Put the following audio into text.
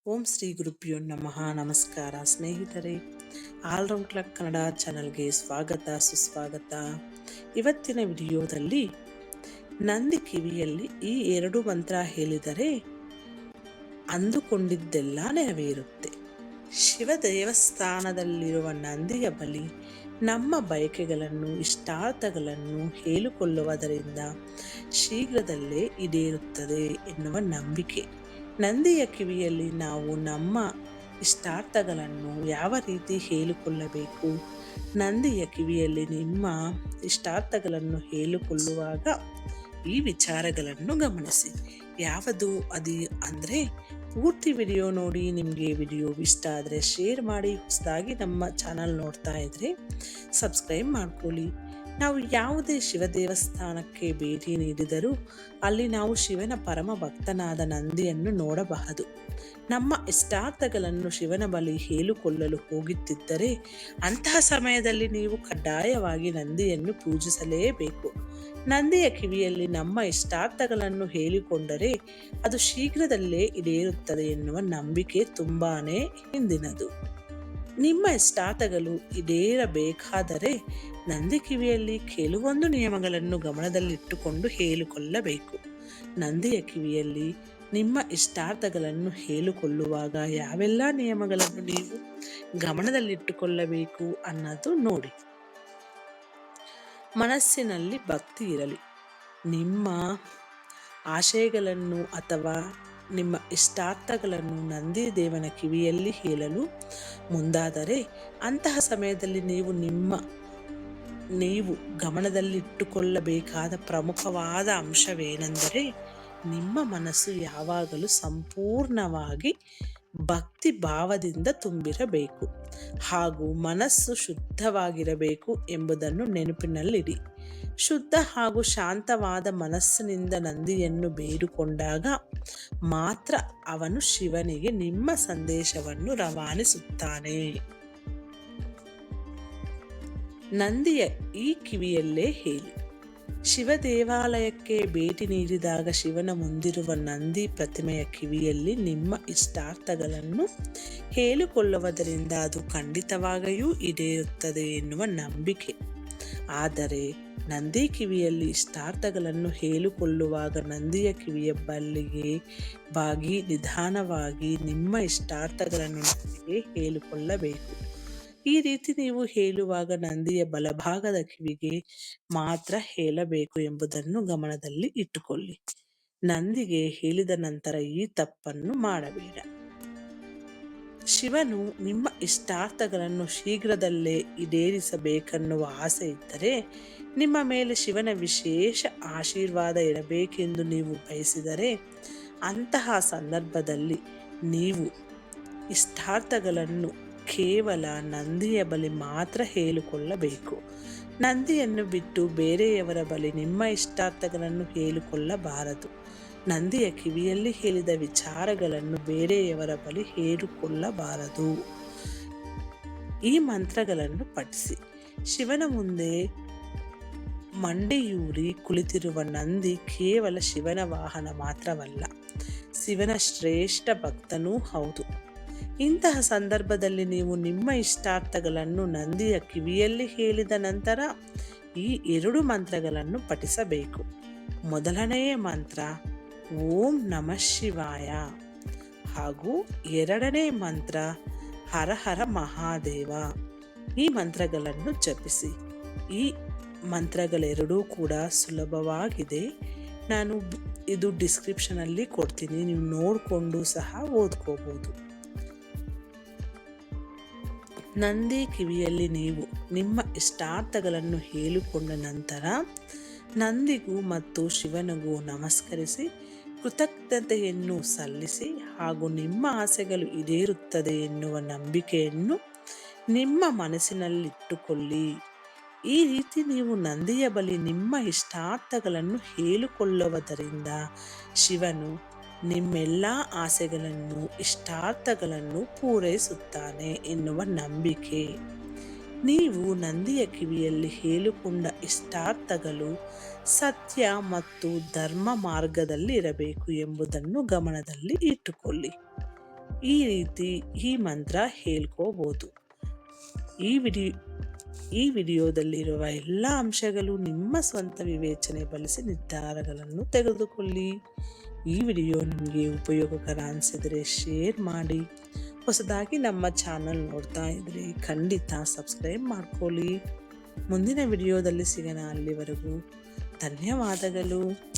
ಓಂ ಶ್ರೀ ಗುರುಭ್ಯೋ ನಮಃ. ನಮಸ್ಕಾರ ಸ್ನೇಹಿತರೆ, ಆಲ್ರೌಂಡ್ ಕ್ಲಬ್ ಕನ್ನಡ ಚಾನಲ್ಗೆ ಸ್ವಾಗತ ಸುಸ್ವಾಗತ. ಇವತ್ತಿನ ವಿಡಿಯೋದಲ್ಲಿ ನಂದಿ ಕಿವಿಯಲ್ಲಿ ಈ 2 ಮಂತ್ರ ಹೇಳಿದರೆ ಅಂದುಕೊಂಡಿದ್ದೆಲ್ಲ ನೆರವೇರುತ್ತೆ. ಶಿವ ದೇವಸ್ಥಾನದಲ್ಲಿರುವ ನಂದಿಯ ಬಳಿ ನಮ್ಮ ಬಯಕೆಗಳನ್ನು ಇಷ್ಟಾರ್ಥಗಳನ್ನು ಹೇಳಿಕೊಳ್ಳುವುದರಿಂದ ಶೀಘ್ರದಲ್ಲೇ ಈಡೇರುತ್ತದೆ ಎನ್ನುವ ನಂಬಿಕೆ. ನಂದಿಯ ಕಿವಿಯಲ್ಲಿ ನಾವು ನಮ್ಮ ಇಷ್ಟಾರ್ಥಗಳನ್ನು ಯಾವ ರೀತಿ ಹೇಳಿಕೊಳ್ಳಬೇಕು? ನಂದಿಯ ಕಿವಿಯಲ್ಲಿ ನಿಮ್ಮ ಇಷ್ಟಾರ್ಥಗಳನ್ನು ಹೇಳಿಕೊಳ್ಳುವಾಗ ಈ ವಿಚಾರಗಳನ್ನು ಗಮನಿಸಿ. ಯಾವುದು ಅದು ಅಂದರೆ, ಪೂರ್ತಿ ವಿಡಿಯೋ ನೋಡಿ. ನಿಮಗೆ ವಿಡಿಯೋ ಇಷ್ಟ ಆದರೆ ಶೇರ್ ಮಾಡಿ. ಹೊಸದಾಗಿ ನಮ್ಮ ಚಾನಲ್ ನೋಡ್ತಾ ಇದ್ರೆ ಸಬ್ಸ್ಕ್ರೈಬ್ ಮಾಡ್ಕೊಳ್ಳಿ. ನಾವು ಯಾವುದೇ ಶಿವ ದೇವಸ್ಥಾನಕ್ಕೆ ಭೇಟಿ ನೀಡಿದರೂ ಅಲ್ಲಿ ನಾವು ಶಿವನ ಪರಮ ಭಕ್ತನಾದ ನಂದಿಯನ್ನು ನೋಡಬಹುದು. ನಮ್ಮ ಇಷ್ಟಾರ್ಥಗಳನ್ನು ಶಿವನ ಬಳಿ ಹೇಳಿಕೊಳ್ಳಲು ಹೋಗುತ್ತಿದ್ದರೆ ಅಂತಹ ಸಮಯದಲ್ಲಿ ನೀವು ಕಡ್ಡಾಯವಾಗಿ ನಂದಿಯನ್ನು ಪೂಜಿಸಲೇಬೇಕು. ನಂದಿಯ ಕಿವಿಯಲ್ಲಿ ನಮ್ಮ ಇಷ್ಟಾರ್ಥಗಳನ್ನು ಹೇಳಿಕೊಂಡರೆ ಅದು ಶೀಘ್ರದಲ್ಲೇ ಈಡೇರುತ್ತದೆ ಎನ್ನುವ ನಂಬಿಕೆ ತುಂಬಾನೇ ಹಿಂದಿನದು. ನಿಮ್ಮ ಇಷ್ಟಾರ್ಥಗಳು ಈಡೇರಬೇಕಾದರೆ ನಂದಿ ಕಿವಿಯಲ್ಲಿ ಕೆಲವೊಂದು ನಿಯಮಗಳನ್ನು ಗಮನದಲ್ಲಿಟ್ಟುಕೊಂಡು ಹೇಳಿಕೊಳ್ಳಬೇಕು. ನಂದಿಯ ಕಿವಿಯಲ್ಲಿ ನಿಮ್ಮ ಇಷ್ಟಾರ್ಥಗಳನ್ನು ಹೇಳಿಕೊಳ್ಳುವಾಗ ಯಾವೆಲ್ಲ ನಿಯಮಗಳನ್ನು ನೀವು ಗಮನದಲ್ಲಿಟ್ಟುಕೊಳ್ಳಬೇಕು ಅನ್ನೋದು ನೋಡಿ. ಮನಸ್ಸಿನಲ್ಲಿ ಭಕ್ತಿ ಇರಲಿ. ನಿಮ್ಮ ಆಶಯಗಳನ್ನು ಅಥವಾ ನಿಮ್ಮ ಇಷ್ಟಾರ್ಥಗಳನ್ನು ನಂದಿ ದೇವನ ಕಿವಿಯಲ್ಲಿ ಹೇಳಲು ಮುಂದಾದರೆ ಅಂತಹ ಸಮಯದಲ್ಲಿ ನೀವು ಗಮನದಲ್ಲಿಟ್ಟುಕೊಳ್ಳಬೇಕಾದ ಪ್ರಮುಖವಾದ ಅಂಶವೇನೆಂದರೆ, ನಿಮ್ಮ ಮನಸ್ಸು ಯಾವಾಗಲೂ ಸಂಪೂರ್ಣವಾಗಿ ಭಕ್ತಿ ಭಾವದಿಂದ ತುಂಬಿರಬೇಕು ಹಾಗೂ ಮನಸ್ಸು ಶುದ್ಧವಾಗಿರಬೇಕು ಎಂಬುದನ್ನು ನೆನಪಿನಲ್ಲಿಡಿ. ಶುದ್ಧ ಹಾಗೂ ಶಾಂತವಾದ ಮನಸ್ಸಿನಿಂದ ನಂದಿಯನ್ನು ಬೇಡಿಕೊಂಡಾಗ ಮಾತ್ರ ಅವನು ಶಿವನಿಗೆ ನಿಮ್ಮ ಸಂದೇಶವನ್ನು ರವಾನಿಸುತ್ತಾನೆ. ನಂದಿಯ ಈ ಕಿವಿಯಲ್ಲೇ ಹೇಳಿ. ಶಿವ ದೇವಾಲಯಕ್ಕೆ ಭೇಟಿ ನೀಡಿದಾಗ ಶಿವನ ಮುಂದಿರುವ ನಂದಿ ಪ್ರತಿಮೆಯ ಕಿವಿಯಲ್ಲಿ ನಿಮ್ಮ ಇಷ್ಟಾರ್ಥಗಳನ್ನು ಹೇಳಿಕೊಳ್ಳುವುದರಿಂದ ಅದು ಖಂಡಿತವಾಗಿಯೂ ಈಡೇರುತ್ತದೆ ಎನ್ನುವ ನಂಬಿಕೆ. ಆದರೆ ನಂದಿ ಕಿವಿಯಲ್ಲಿ ಇಷ್ಟಾರ್ಥಗಳನ್ನು ಹೇಳಿಕೊಳ್ಳುವಾಗ ನಂದಿಯ ಕಿವಿಯ ಬಲ್ಲಿಗೆ ಬಾಗಿ ನಿಧಾನವಾಗಿ ನಿಮ್ಮ ಇಷ್ಟಾರ್ಥಗಳನ್ನು ನಂದಿಗೆ ಹೇಳಿಕೊಳ್ಳಬೇಕು. ಈ ರೀತಿ ನೀವು ಹೇಳುವಾಗ ನಂದಿಯ ಬಲಭಾಗದ ಕಿವಿಗೆ ಮಾತ್ರ ಹೇಳಬೇಕು ಎಂಬುದನ್ನು ಗಮನದಲ್ಲಿ ಇಟ್ಟುಕೊಳ್ಳಿ. ನಂದಿಗೆ ಹೇಳಿದ ನಂತರ ಈ ತಪ್ಪನ್ನು ಮಾಡಬೇಡ. ಶಿವನು ನಿಮ್ಮ ಇಷ್ಟಾರ್ಥಗಳನ್ನು ಶೀಘ್ರದಲ್ಲೇ ಈಡೇರಿಸಬೇಕೆನ್ನುವ ಆಸೆ ಇದ್ದರೆ, ನಿಮ್ಮ ಮೇಲೆ ಶಿವನ ವಿಶೇಷ ಆಶೀರ್ವಾದ ಇರಬೇಕೆಂದು ನೀವು ಬಯಸಿದರೆ, ಅಂತಹ ಸಂದರ್ಭದಲ್ಲಿ ನೀವು ಇಷ್ಟಾರ್ಥಗಳನ್ನು ಕೇವಲ ನಂದಿಯ ಬಳಿ ಮಾತ್ರ ಹೇಳಿಕೊಳ್ಳಬೇಕು. ನಂದಿಯನ್ನು ಬಿಟ್ಟು ಬೇರೆಯವರ ಬಳಿ ನಿಮ್ಮ ಇಷ್ಟಾರ್ಥಗಳನ್ನು ಹೇಳಿಕೊಳ್ಳಬಾರದು. ನಂದಿಯ ಕಿವಿಯಲ್ಲಿ ಹೇಳಿದ ವಿಚಾರಗಳನ್ನು ಬೇರೆಯವರ ಬಳಿ ಹೇಳಿಕೊಳ್ಳಬಾರದು. ಈ ಮಂತ್ರಗಳನ್ನು ಪಠಿಸಿ. ಶಿವನ ಮುಂದೆ ಮಂಡಿಯೂರಿ ಕುಳಿತಿರುವ ನಂದಿ ಕೇವಲ ಶಿವನ ವಾಹನ ಮಾತ್ರವಲ್ಲ, ಶಿವನ ಶ್ರೇಷ್ಠ ಭಕ್ತನೂ ಹೌದು. ಇಂತಹ ಸಂದರ್ಭದಲ್ಲಿ ನೀವು ನಿಮ್ಮ ಇಷ್ಟಾರ್ಥಗಳನ್ನು ನಂದಿಯ ಕಿವಿಯಲ್ಲಿ ಹೇಳಿದ ನಂತರ ಈ 2 ಮಂತ್ರಗಳನ್ನು ಪಠಿಸಬೇಕು. ಮೊದಲನೆಯ ಮಂತ್ರ ಓಂ ನಮಃ ಶಿವಾಯ ಹಾಗೂ 2ನೇ ಮಂತ್ರ ಹರ ಹರ ಮಹಾದೇವ. ಈ ಮಂತ್ರಗಳನ್ನು ಜಪಿಸಿ. ಈ ಮಂತ್ರಗಳೆರಡೂ ಕೂಡ ಸುಲಭವಾಗಿದೆ. ನಾನು ಇದು ಡಿಸ್ಕ್ರಿಪ್ಷನಲ್ಲಿ ಕೊಡ್ತೀನಿ, ನೀವು ನೋಡಿಕೊಂಡು ಸಹ ಓದ್ಕೋಬಹುದು. ನಂದಿ ಕಿವಿಯಲ್ಲಿ ನೀವು ನಿಮ್ಮ ಇಷ್ಟಾರ್ಥಗಳನ್ನು ಹೇಳಿಕೊಂಡ ನಂತರ ನಂದಿಗೂ ಮತ್ತು ಶಿವನಿಗೂ ನಮಸ್ಕರಿಸಿ ಕೃತಜ್ಞತೆಯನ್ನು ಸಲ್ಲಿಸಿ ಹಾಗೂ ನಿಮ್ಮ ಆಸೆಗಳು ಈಡೇರುತ್ತದೆ ಎನ್ನುವ ನಂಬಿಕೆಯನ್ನು ನಿಮ್ಮ ಮನಸ್ಸಿನಲ್ಲಿಟ್ಟುಕೊಳ್ಳಿ. ಈ ರೀತಿ ನೀವು ನಂದಿಯ ಬಳಿ ನಿಮ್ಮ ಇಷ್ಟಾರ್ಥಗಳನ್ನು ಹೇಳಿಕೊಳ್ಳುವುದರಿಂದ ಶಿವನು ನಿಮ್ಮೆಲ್ಲ ಆಸೆಗಳನ್ನು ಇಷ್ಟಾರ್ಥಗಳನ್ನು ಪೂರೈಸುತ್ತಾನೆ ಎನ್ನುವ ನಂಬಿಕೆ. ನೀವು ನಂದಿಯ ಕಿವಿಯಲ್ಲಿ ಹೇಳಿಕೊಂಡ ಇಷ್ಟಾರ್ಥಗಳು ಸತ್ಯ ಮತ್ತು ಧರ್ಮ ಮಾರ್ಗದಲ್ಲಿ ಇರಬೇಕು ಎಂಬುದನ್ನು ಗಮನದಲ್ಲಿ ಇಟ್ಟುಕೊಳ್ಳಿ. ಈ ರೀತಿ ಈ ಮಂತ್ರ ಹೇಳ್ಕೋಬೋದು. ಈ ವಿಡಿಯೋದಲ್ಲಿರುವ ಎಲ್ಲ ಅಂಶಗಳು ನಿಮ್ಮ ಸ್ವಂತ ವಿವೇಚನೆ ಬಳಸಿ ನಿರ್ಧಾರಗಳನ್ನು ತೆಗೆದುಕೊಳ್ಳಿ. ಈ ವಿಡಿಯೋ ನಿಮಗೆ ಉಪಯೋಗಕರ ಅನಿಸಿದರೆ ಶೇರ್ ಮಾಡಿ. ಹೊಸದಾಗಿ ನಮ್ಮ ಚಾನಲ್ ನೋಡ್ತಾ ಇದ್ರೆ ಖಂಡಿತ ಸಬ್ಸ್ಕ್ರೈಬ್ ಮಾಡ್ಕೊಳ್ಳಿ. ಮುಂದಿನ ವಿಡಿಯೋದಲ್ಲಿ ಸಿಗೋಣ. ಅಲ್ಲಿವರೆಗೂ ಧನ್ಯವಾದಗಳು.